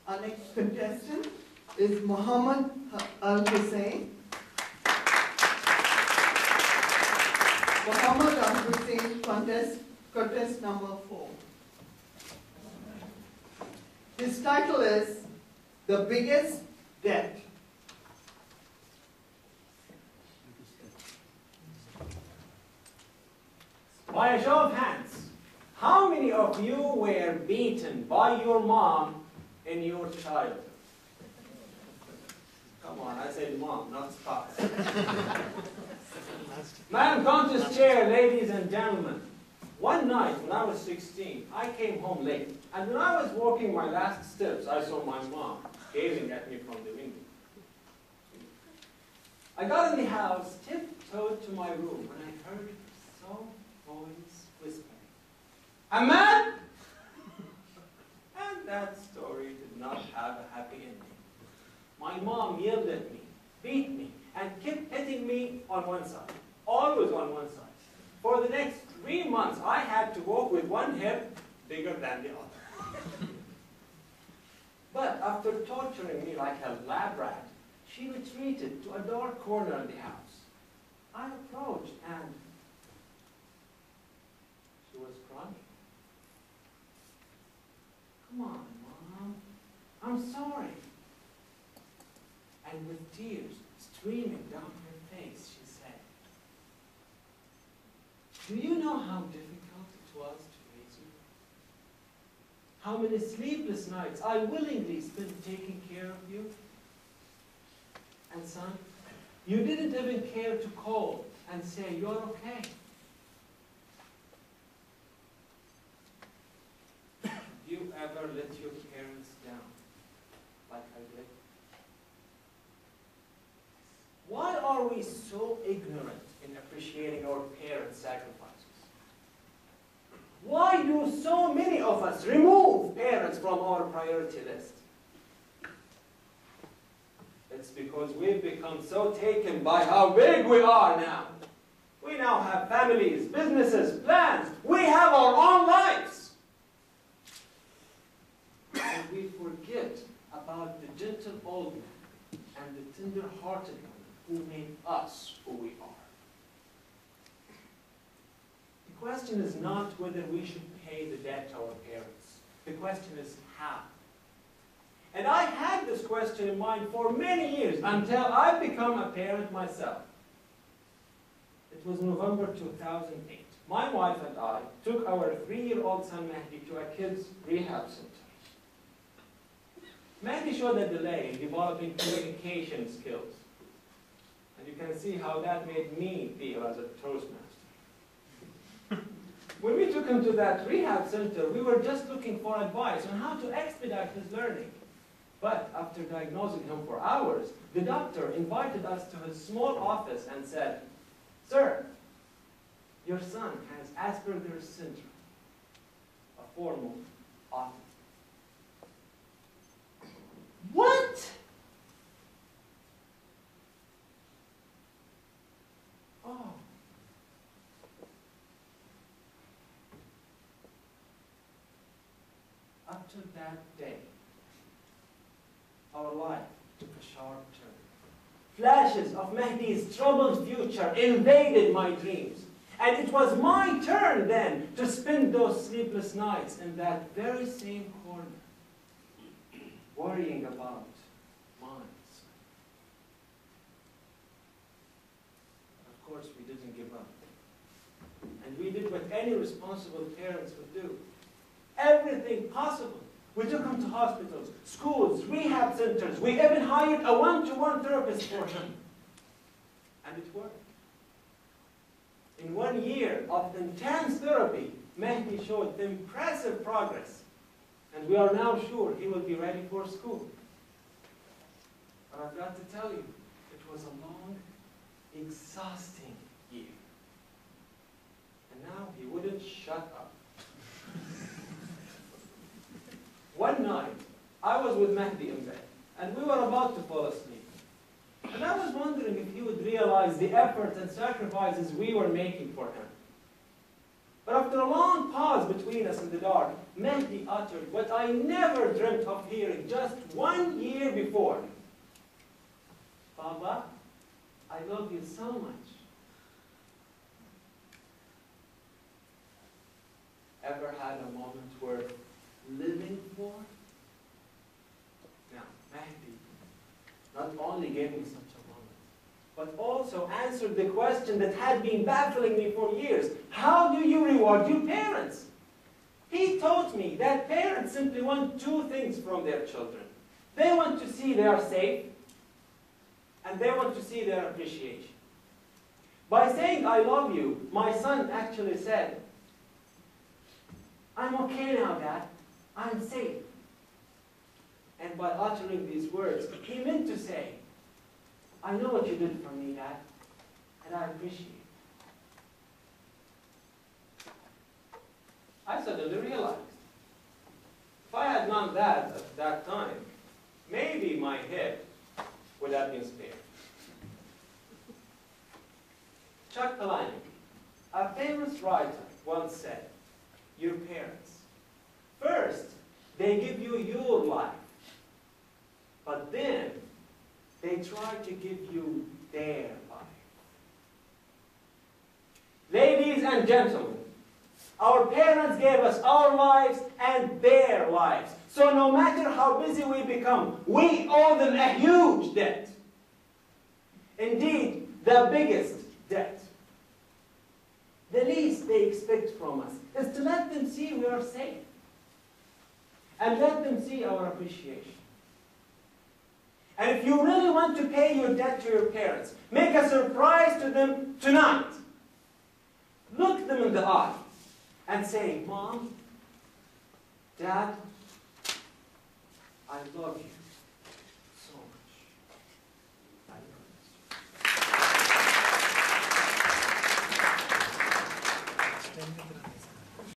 Our next contestant is Mohammed Hussain. Mohammed Hussain, contest number 4. His title is The Biggest Debt. By a show of hands, how many of you were beaten by your mom in your childhood? Come on, I said mom, not spouse. Man, contest chair, ladies and gentlemen. One night when I was 16, I came home late. And when I was walking my last steps, I saw my mom gazing at me from the window. I got in the house, tiptoed to my room, and I heard her soft voice whispering, "A man?" And that story did not have a happy ending. My mom yelled at me, beat me, and kept hitting me on one side. Always on one side. For the next 3 months, I had to walk with one hip bigger than the other. But after torturing me like a lab rat, she retreated to a dark corner of the house. I approached and she was crying. "Come on, Mom, I'm sorry." And with tears streaming down her face, she said, "Do you know how difficult it was to raise you? How many sleepless nights I willingly spent taking care of you? And son, you didn't even care to call and say you're okay. Did you ever let your parents down like I did? Why are we so ignorant in appreciating our parents' sacrifices? Why do so many of us remove parents from our priority list? It's because we've become so taken by how big we are now. We now have families, businesses, plans. We have our own lives. And we forget about the gentle old man and the tender-hearted one who made us who we are. The question is not whether we should pay the debt to our parents. The question is how. And I had this question in mind for many years until I became a parent myself. It was November 2008. My wife and I took our 3-year-old son Mehdi to a kids' rehab center. Mehdi showed a delay in developing communication skills. And you can see how that made me feel as a toastmaster. When we took him to that rehab center, we were just looking for advice on how to expedite his learning. But after diagnosing him for hours, the doctor invited us to his small office and said, "Sir, your son has Asperger's syndrome, a form of autism." What? Oh. After that day, our life took a sharp turn. Flashes of Mehdi's troubled future invaded my dreams. And it was my turn then to spend those sleepless nights in that very same corner, worrying about mine. Of course, we didn't give up. And we did what any responsible parents would do. Everything possible. We took him to hospitals, schools, rehab centers. We even hired a one-to-one therapist for him. And it worked. In 1 year of intense therapy, Mehdi showed impressive progress. And we are now sure he will be ready for school. But I've got to tell you, it was a long, exhausting year. And now he wouldn't shut up. One night, I was with Mehdi in bed, and we were about to fall asleep. And I was wondering if he would realize the efforts and sacrifices we were making for him. But after a long pause between us in the dark, Mehdi uttered what I never dreamt of hearing just 1 year before. Baba, I love you so much. Ever had a moment worth living for? Now, Mehdi not only gave me such a moment, but also answered the question that had been baffling me for years. How do you reward your parents? He taught me that parents simply want 2 things from their children. They want to see they are safe, and they want to see their appreciation. By saying, I love you, my son actually said, I'm okay now, Dad. I'm safe. And by uttering these words, he meant to say, I know what you did for me, Dad, and I appreciate it. I suddenly realized, if I had done that at that time, maybe my head would have been spared. Chuck Palahniuk, a famous writer, once said, your parents, first, they give you your life, but then they try to give you their life. Ladies and gentlemen, our parents gave us our lives and their lives. So no matter how busy we become, we owe them a huge debt. Indeed, the biggest debt. The least they expect from us is to let them see we are safe. And let them see our appreciation. And if you really want to pay your debt to your parents, make a surprise to them tonight. Look them in the eye and say, Mom, Dad, I love you.